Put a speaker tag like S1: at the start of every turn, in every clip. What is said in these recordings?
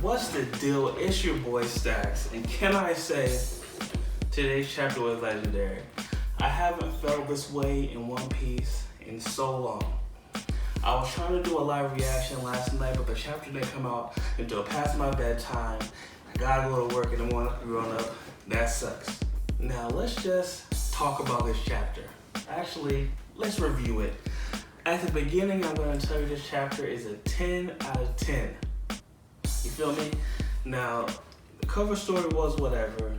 S1: What's the deal? It's your boy Stacks, and can I say, today's chapter was legendary. I haven't felt this way in One Piece in so long. I was trying to do a live reaction last night, but the chapter didn't come out until past my bedtime. I gotta go to work in the morning, growing up. That sucks. Now let's just talk about this chapter. Actually, let's review it. At the beginning, I'm gonna tell you this chapter is a 10 out of 10. You feel me? Now, the cover story was whatever.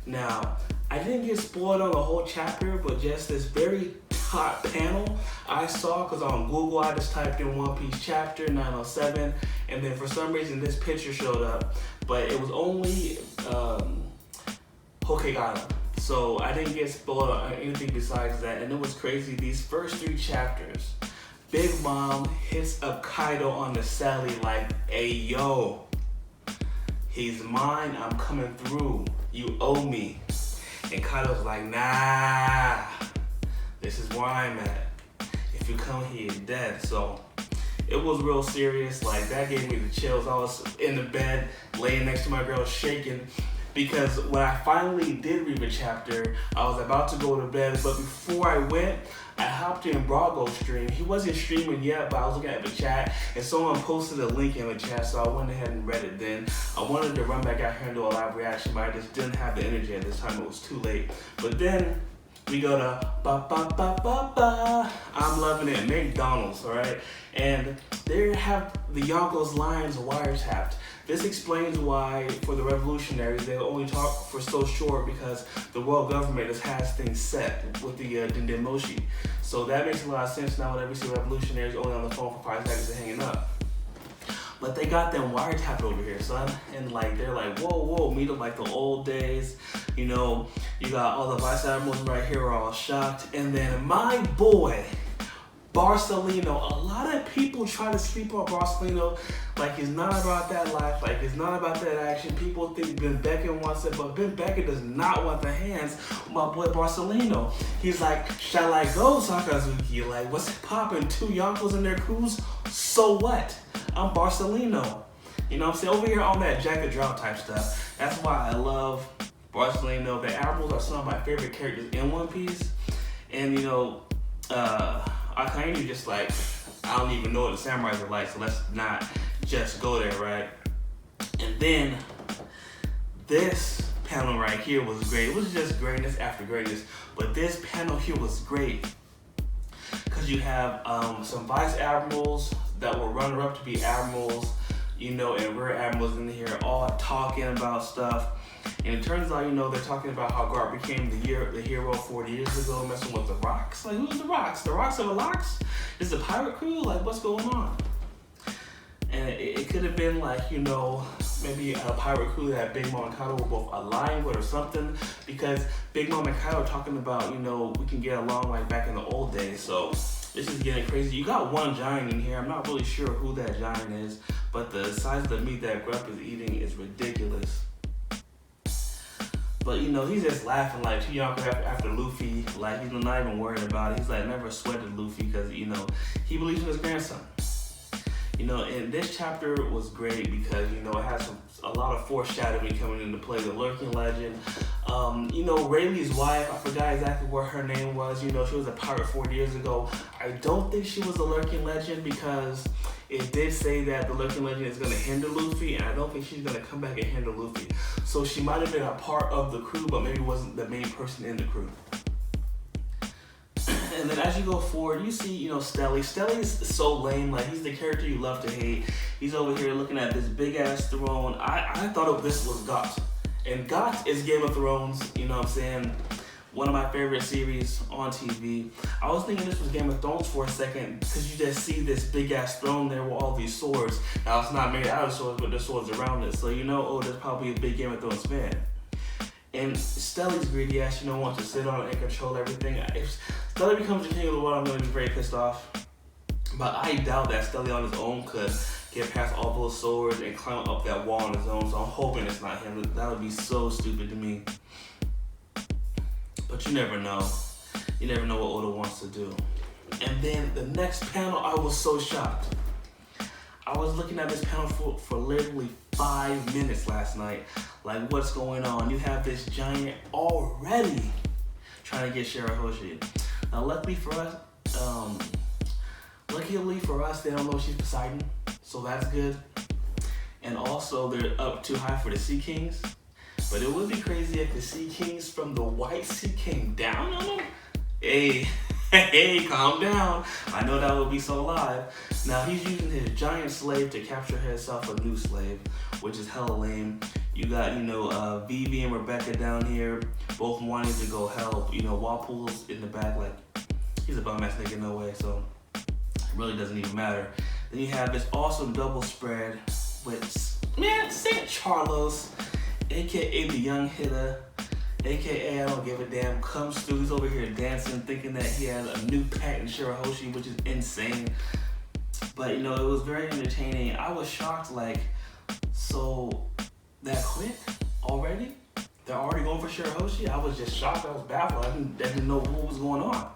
S1: Now, I didn't get spoiled on the whole chapter, but just this very top panel I saw, because on Google I just typed in One Piece chapter 907, and then for some reason this picture showed up, but it was only Hokage Island. So I didn't get spoiled on anything besides that, and it was crazy. These first 3 chapters, Big Mom hits up Kaido on the celly like, "Hey yo, he's mine, I'm coming through, you owe me." And Kaido's like, "Nah, this is where I'm at. If you come here, you're dead." So it was real serious. Like, that gave me the chills. I was in the bed, laying next to my girl, shaking. Because when I finally did read the chapter, I was about to go to bed, but before I went, I hopped in Brago's stream. He wasn't streaming yet, but I was looking at the chat, and someone posted a link in the chat, so I went ahead and read it then. I wanted to run back out here and do a live reaction, but I just didn't have the energy at this time. It was too late. But then we go to ba ba ba ba ba. I'm loving it. McDonald's, all right? And they have the Yonkos lines wiretapped. This explains why, for the revolutionaries, they only talk for so short, because the world government just has things set with the Dendemoshi. So that makes a lot of sense now whenever you see revolutionaries only on the phone for 5 seconds and hanging up. But they got them wiretapped over here, son. And like, they're like, whoa, meet them like the old days. You know, you got all the vice admirals right here are all shocked. And then my boy, Barcelino. A lot of people try to sleep on Barcelino like he's not about that life, like he's not about that action. People think Ben Beckett wants it, but Ben Beckett does not want the hands of my boy Barcelino. He's like, "Shall I go, Sakazuki? Like, what's poppin'? 2 Yonkos in their crews? So what? I'm Barcelino." You know what I'm saying? Over here on that Jack of Drought type stuff. That's why I love Barcelino. The Admirals are some of my favorite characters in One Piece. And you know, Akainu just like, I don't even know what the samurais are like, so let's not just go there, right? And then this panel right here was great. It was just greatness after greatness, but this panel here was great because you have some vice admirals that were runner up to be admirals, you know, and rear admirals in here all talking about stuff. And it turns out, you know, they're talking about how Garp became the hero 40 years ago, messing with the Rocks. Like, who's the Rocks? The Rocks are the Locks? Is it a pirate crew? Like, what's going on? And it could have been like, you know, maybe a pirate crew that Big Mom and Kaido were both aligned with or something, because Big Mom and Kaido are talking about, you know, we can get along like back in the old days. So this is getting crazy. You got one giant in here. I'm not really sure who that giant is, but the size of the meat that Grupp is eating is ridiculous. But you know, he's just laughing like 2 Yonkos after Luffy. Like, he's not even worried about it. He's like, never sweated Luffy, because you know, he believes in his grandson. You know, and this chapter was great because, you know, it has a lot of foreshadowing coming into play. The Lurking Legend. You know, Rayleigh's wife, I forgot exactly what her name was. You know, she was a pirate 40 years ago. I don't think she was a Lurking Legend, because it did say that the Lurking Legend is going to hinder Luffy, and I don't think she's going to come back and hinder Luffy. So she might have been a part of the crew, but maybe wasn't the main person in the crew. And then as you go forward, you see, you know, Stelly. Stelly is so lame. Like, he's the character you love to hate. He's over here looking at this big-ass throne. I thought this was Got. And Got is Game of Thrones, you know what I'm saying? One of my favorite series on TV. I was thinking this was Game of Thrones for a second, because you just see this big-ass throne there with all these swords. Now, it's not made out of swords, but there's swords around it. So, you know, oh, there's probably a big Game of Thrones fan. And Stelly's greedy ass, you know, wants to sit on it and control everything. If Stelly becomes the king of the world, I'm going to be very pissed off. But I doubt that Stelly on his own could get past all those swords and climb up that wall on his own. So I'm hoping it's not him. That would be so stupid to me. But you never know. You never know what Oda wants to do. And then the next panel, I was so shocked. I was looking at this panel for literally 5 minutes last night. Like, what's going on? You have this giant already trying to get Shirahoshi. Now, luckily for us, they don't know she's Poseidon, so that's good. And also, they're up too high for the Sea Kings. But it would be crazy if the Sea Kings from the White Sea came down on them. Hey, calm down. I know that would be so live. Now, he's using his giant slave to capture himself a new slave, which is hella lame. You got, Vivi and Rebecca down here, both wanting to go help. Walpole's in the back, like, he's a bum-ass nigga, no way, so it really doesn't even matter. Then you have this awesome double spread with, St. Charlos, a.k.a. the young hitter, a.k.a. I don't give a damn, comes through. He's over here dancing, thinking that he has a new pet in Shirahoshi, which is insane. But, it was very entertaining. I was shocked, like, so that quick already? They're already going for Shirahoshi? I was just shocked. I was baffled. I didn't know what was going on.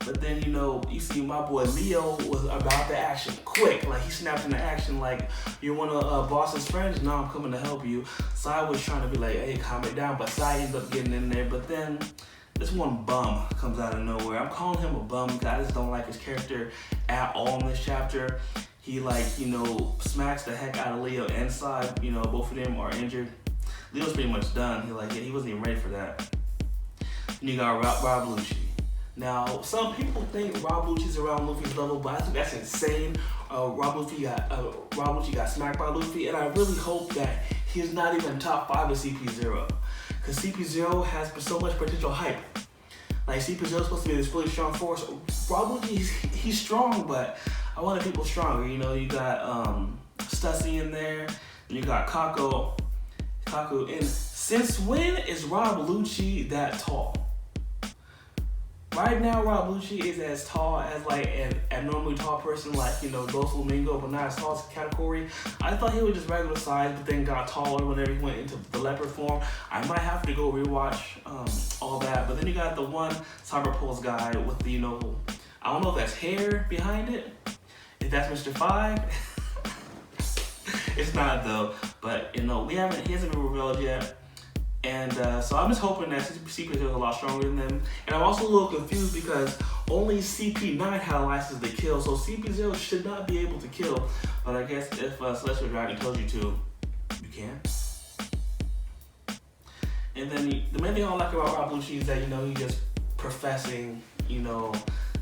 S1: But then, you see my boy Leo was about the action quick. Like, he snapped into action like, you're one of Boss's friends? No, I'm coming to help you. Sai was trying to be like, hey, calm it down. But Sai ended up getting in there. But then this one bum comes out of nowhere. I'm calling him a bum because I just don't like his character at all in this chapter. He, smacks the heck out of Leo and Sai. Both of them are injured. Leo's pretty much done. He wasn't even ready for that. And you got Rob Lucci. Now, some people think Rob Lucci's around Luffy's level, but I think that's insane. Rob Lucci got smacked by Luffy, and I really hope that he's not even top 5 of CP0. Because CP0 has so much potential hype. Like, CP0 is supposed to be this really strong force. Rob Lucci, he's strong, but I wanted people stronger. You got Stussy in there, and you got Kako. And since when is Rob Lucci that tall? Right now, Rob Lucci is as tall as like an abnormally tall person, like Doflamingo, but not as tall as Katakuri. I thought he was just regular size, but then got taller whenever he went into the leopard form. I might have to go rewatch all that. But then you got the one Cyber Pulse guy with the I don't know if that's hair behind it. If that's Mr. Five, it's not though. But he hasn't been revealed yet. And so I'm just hoping that CP0 is a lot stronger than them. And I'm also a little confused because only CP9 had a license to kill, so CP0 should not be able to kill. But I guess if Celestial Dragon tells you to, you can. And then the main thing I don't like about Rob Lucci is that, he's just professing,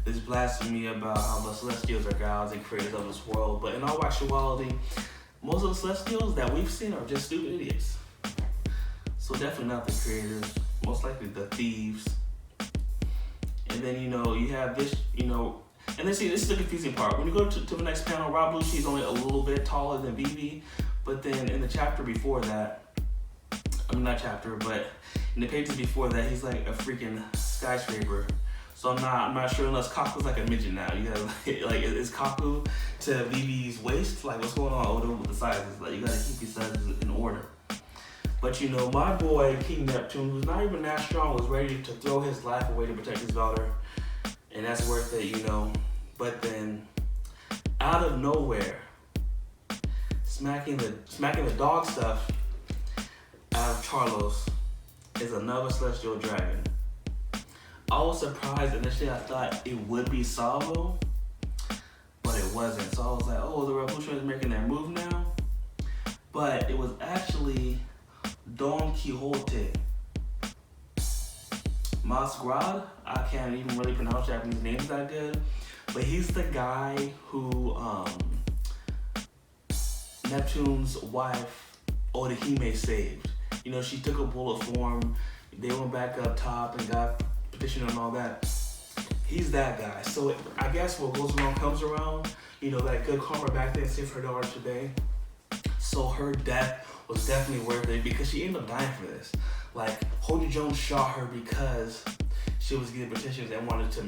S1: this blasphemy about how the Celestials are gods and creators of this world. But in all actuality, most of the Celestials that we've seen are just stupid idiots. So definitely not the creators, most likely the thieves. And then, you have this, and then see, this is the confusing part. When you go to the next panel, Rob Lucci is only a little bit taller than Vivi, but then in the chapter before that, not chapter, but in the pages before that, he's like a freaking skyscraper. So I'm not sure unless Kaku's like a midget now. You gotta, like, is Kaku to Vivi's waist? Like, what's going on over with the sizes? Like, you gotta keep these sizes in order. But my boy King Neptune, who's not even that strong, was ready to throw his life away to protect his daughter, and that's worth it, But then, out of nowhere, smacking the dog stuff out of Charlos is another Celestial Dragon. I was surprised initially. I thought it would be Salvo, but it wasn't. So I was like, oh, the Revolution is making their move now. But it was actually Don Quixote Masquerade. I can't even really pronounce Japanese names that good, but he's the guy who Neptune's wife Orihime saved. She took a bullet for him. They went back up top and got petition and all that. He's that guy. So I guess what goes around comes around. That good karma back then saved her daughter today. So her death was definitely worth it because she ended up dying for this. Like, Holy Jones shot her because she was getting petitions and wanted to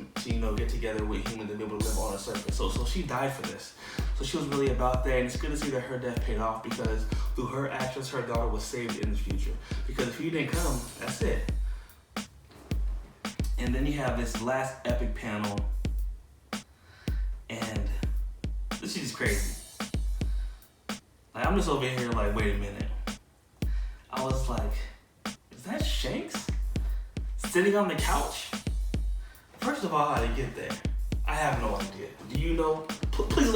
S1: get together with humans and be able to live on the surface. So she died for this. So she was really about that, and it's good to see that her death paid off because through her actions, her daughter was saved in the future. Because if you didn't come, that's it. And then you have this last epic panel, and this is just crazy. Like, I'm I'm just over here like, wait a minute. I was like, is that Shanks sitting on the couch? First of all, how did he get there? I have no idea. Do you know? Please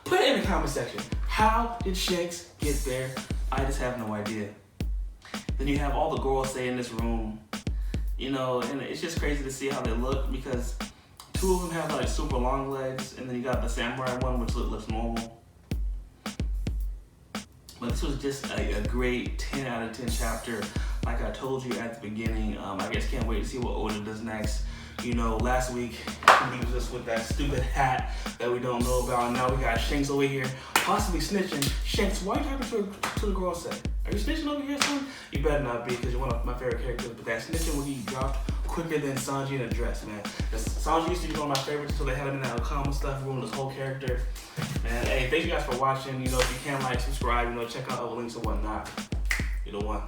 S1: put it in the comment section. How did Shanks get there? I just have no idea. Then you have all the girls stay in this room, you know, and it's just crazy to see how they look because 2 of them have like super long legs, and then you got the samurai one, which looks normal. But this was just a great 10 out of 10 chapter. Like I told you at the beginning, I just can't wait to see what Oda does next. You know, last week he leaves us with that stupid hat that we don't know about. Now we got Shanks over here, possibly snitching. Shanks, why are you talking to the girl say? Are you snitching over here, son? You better not be, because you're one of my favorite characters. But that snitching when he dropped quicker than Sanji in a dress, man. Sanji used to be one of my favorites until they had him in that Okama stuff, ruined his whole character. Man, hey, thank you guys for watching. You know, if you can, like, subscribe, you know, check out other links and whatnot. You're the one.